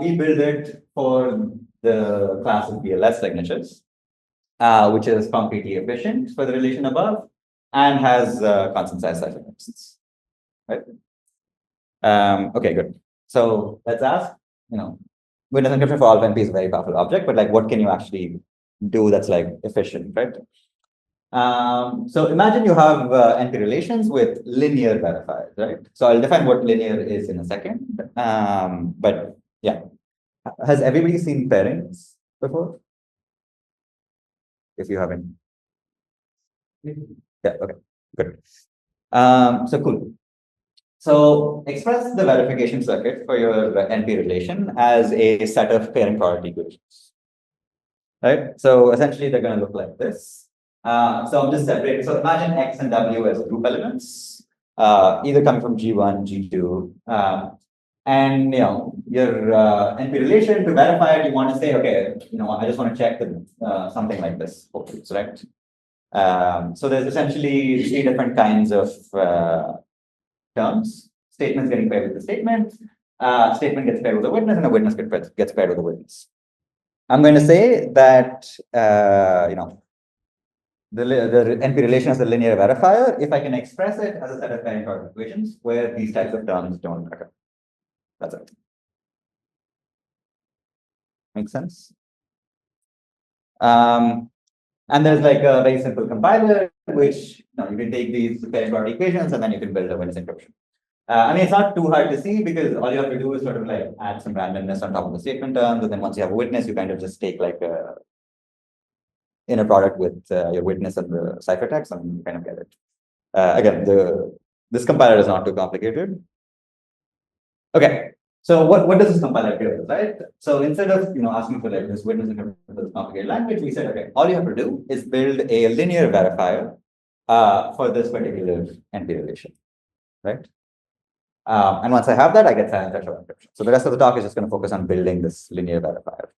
We build it for the class of BLS signatures, which is concretely efficient for the relation above and has constant size ciphertexts. Right. Okay, good. So let's ask, witness encryption for all of NP is a very powerful object, but like what can you actually do that's like efficient, right? So imagine you have NP relations with linear verifiers, right? So I'll define what linear is in a second. But yeah, has everybody seen pairings before? If you haven't. Yeah, okay, good. So cool. So express the verification circuit for your NP relation as a set of pairing priority equations, right? So essentially they're going to look like this. So I'm just separating. So imagine X and W as group elements, either coming from G1, G2. And your NP relation to verify it, you want to say, okay, I just want to check that something like this, hopefully it's right. So there's essentially 3 different kinds of terms. Statements getting paired with the statement, statement gets paired with a witness, and a witness gets paired with a witness. I'm going to say that the NP relation is a linear verifier if I can express it as a set of pairing order equations where these types of terms don't occur. That's it. Make sense? And there's like a very simple compiler, which you can take these pairing order equations and then you can build a witness encryption. I mean, it's not too hard to see because all you have to do is sort of like add some randomness on top of the statement terms, and then once you have a witness, you kind of just take like a inner product with your witness and the ciphertext, and you kind of get it. Again, this compiler is not too complicated. Okay, so what does this compiler do, right? So instead of asking for like this witness in this complicated language, we said, okay, all you have to do is build a linear verifier for this particular NP relation, right? And once I have that, I get silent threshold encryption. So the rest of the talk is just going to focus on building this linear verifier.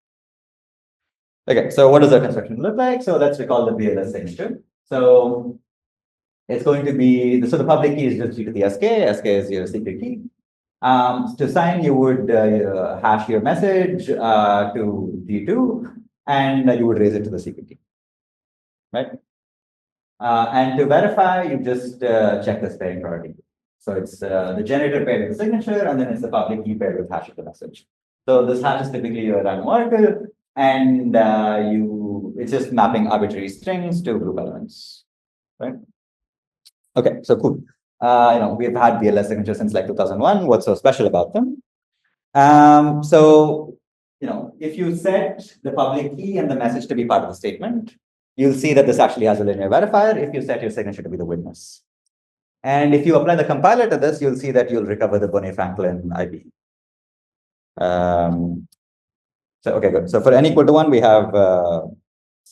Okay, so what does the construction look like? So let's recall the BLS signature. So it's going to be, so the public key is just due to the SK is your secret key. To sign, you would hash your message to D2, and you would raise it to the secret key, right? And to verify, you just check this pairing priority. So it's the generator paired with the signature, and then it's the public key paired with hash of the message. So this hash is typically your random oracle, and it's just mapping arbitrary strings to group elements, right? Okay, so cool. We've had BLS signatures since like 2001. What's so special about them? So if you set the public key and the message to be part of the statement, you'll see that this actually has a linear verifier if you set your signature to be the witness. And if you apply the compiler to this, you'll see that you'll recover the Bonnet-Franklin IP. So, okay, good. So for n equal to 1, we have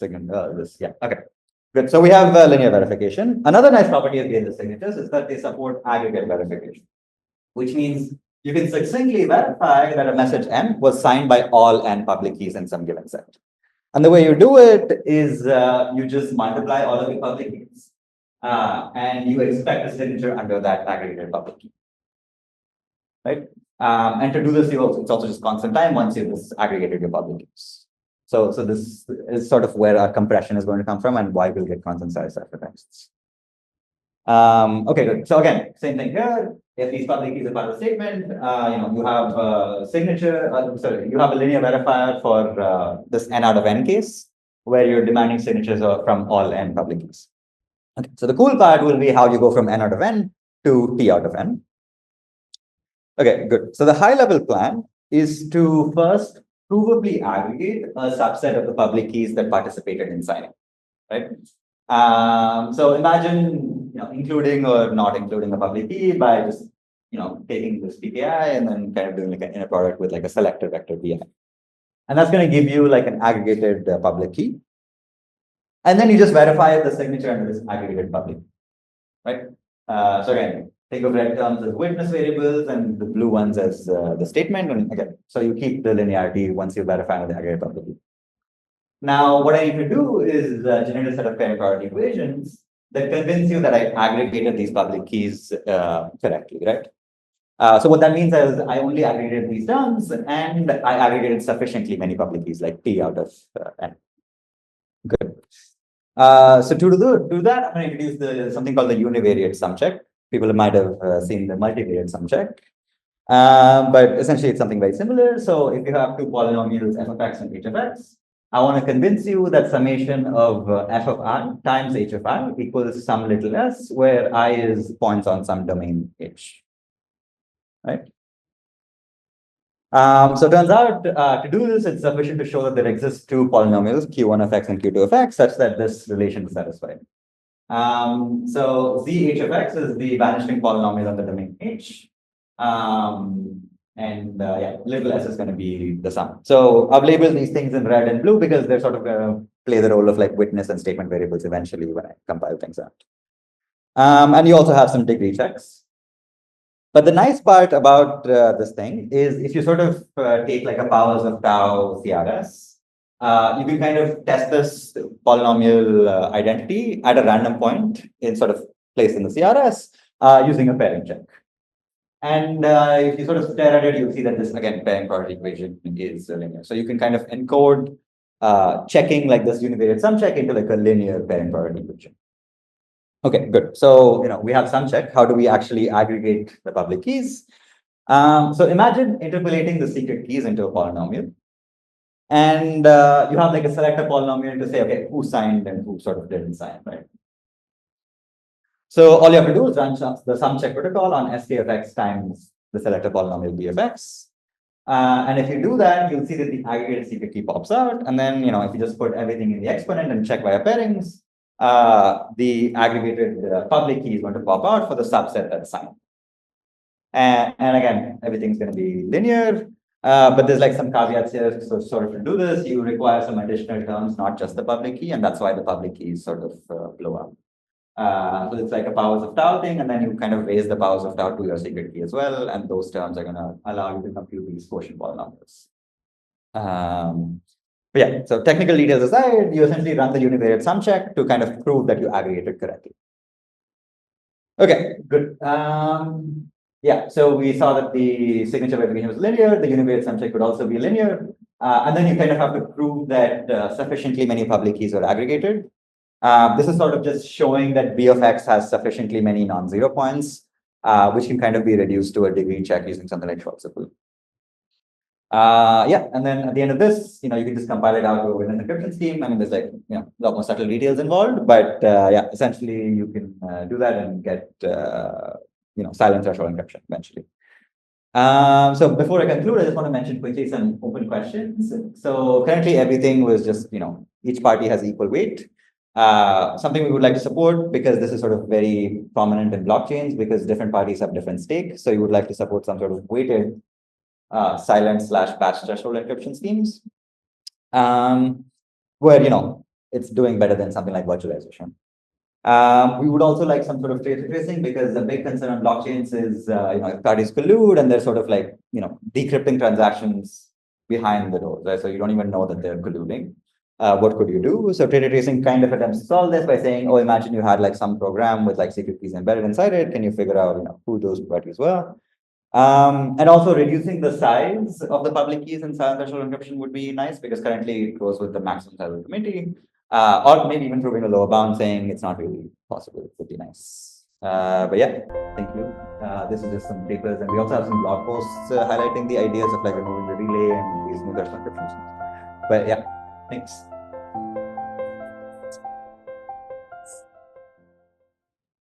this, yeah, okay. Good. So we have linear verification. Another nice property of BLS signatures is that they support aggregate verification, which means you can succinctly verify that a message M was signed by all n public keys in some given set. And the way you do it is you just multiply all of the public keys and you expect a signature under that aggregated public key, right? And to do this, it's also just constant time once you've aggregated your public keys. So this is sort of where our compression is going to come from and why we'll get constant size ciphertexts. Okay, good. So again, same thing here. If these public keys are part of the statement, you have a signature, you have a linear verifier for this n out of n case, where you're demanding signatures from all n public keys. Okay, so the cool part will be how you go from n out of n to t out of n. Okay, good. So the high level plan is to first provably aggregate a subset of the public keys that participated in signing, right? So imagine, including or not including the public key by just, taking this PKI and then kind of doing like an inner product with like a selector vector BI. And that's going to give you like an aggregated public key. And then you just verify the signature under this aggregated public, right? So again, think of red terms as witness variables and the blue ones as the statement. And again, so you keep the linearity once you verify the aggregate public key. Now, what I need to do is generate a set of pairing priority equations that convince you that I aggregated these public keys correctly, right? So what that means is I only aggregated these terms and I aggregated sufficiently many public keys, like T out of n. Good. So to do that, I'm going to introduce something called the univariate sum check. People might have seen the multivariate sum check. But essentially, it's something very similar. So if you have two polynomials f of x and h of x, I want to convince you that summation of f of I times h of I equals some little s, where I is points on some domain h. Right? So it turns out to do this, it's sufficient to show that there exists two polynomials, q1 of x and q2 of x, such that this relation is satisfied. So zh of x is the vanishing polynomial on the domain h. Yeah, little s is going to be the sum. So I've labeled these things in red and blue because they're sort of going to play the role of like witness and statement variables eventually when I compile things out. And you also have some degree checks. But the nice part about this thing is if you sort of take like a powers of tau CRS, you can kind of test this polynomial identity at a random point in sort of place in the CRS using a pairing check. And if you sort of stare at it, you'll see that this, again, pairing product equation is linear. So you can kind of encode checking like this univariate sum check into like a linear pairing product equation. Okay, good. So, we have sum check. How do we actually aggregate the public keys? So imagine interpolating the secret keys into a polynomial. And you have like a selector polynomial to say, okay, who signed and who sort of didn't sign, right? So all you have to do is run the sum check protocol on sk of x times the selector polynomial b of x. And if you do that, you'll see that the aggregated secret key pops out. And then, if you just put everything in the exponent and check via pairings, the aggregated public key is going to pop out for the subset that's signed. And again, everything's going to be linear. But there's like some caveats here. So sort of to do this, you require some additional terms, not just the public key. And that's why the public keys sort of blow up. So it's like a powers of tau thing, and then you kind of raise the powers of tau to your secret key as well, and those terms are going to allow you to compute these quotient polynomials. But yeah, so technical details aside, you essentially run the univariate sum check to kind of prove that you aggregated correctly. Okay, good. Yeah, so we saw that the signature verification was linear, the univariate sum check could also be linear, and then you kind of have to prove that sufficiently many public keys are aggregated. This is sort of just showing that B of X has sufficiently many non-zero points, which can kind of be reduced to a degree check using something like short-simple. Yeah, and then at the end of this, you can just compile it out to a witness encryption scheme. I mean, there's like, a lot more subtle details involved, but yeah, essentially you can do that and get, silent threshold encryption eventually. So before I conclude, I just want to mention quickly some open questions. So currently everything was just, each party has equal weight. Something we would like to support, because this is sort of very prominent in blockchains, because different parties have different stakes. So you would like to support some sort of weighted silent/batch threshold encryption schemes, where it's doing better than something like virtualization. We would also like some sort of trace tracing, because the big concern on blockchains is if parties collude and they're sort of like decrypting transactions behind the doors, right? So you don't even know that they're colluding. What could you do? So data tracing kind of attempts to solve this by saying, oh, imagine you had like some program with like secret keys embedded inside it. Can you figure out who those parties were? And also reducing the size of the public keys in silent threshold encryption would be nice, because currently it goes with the maximum size of the committee, or maybe even proving a lower bound, saying it's not really possible. It would be nice. But yeah, thank you. This is just some papers, and we also have some blog posts highlighting the ideas of like removing the relay and these new threshold encryptions. But yeah, thanks.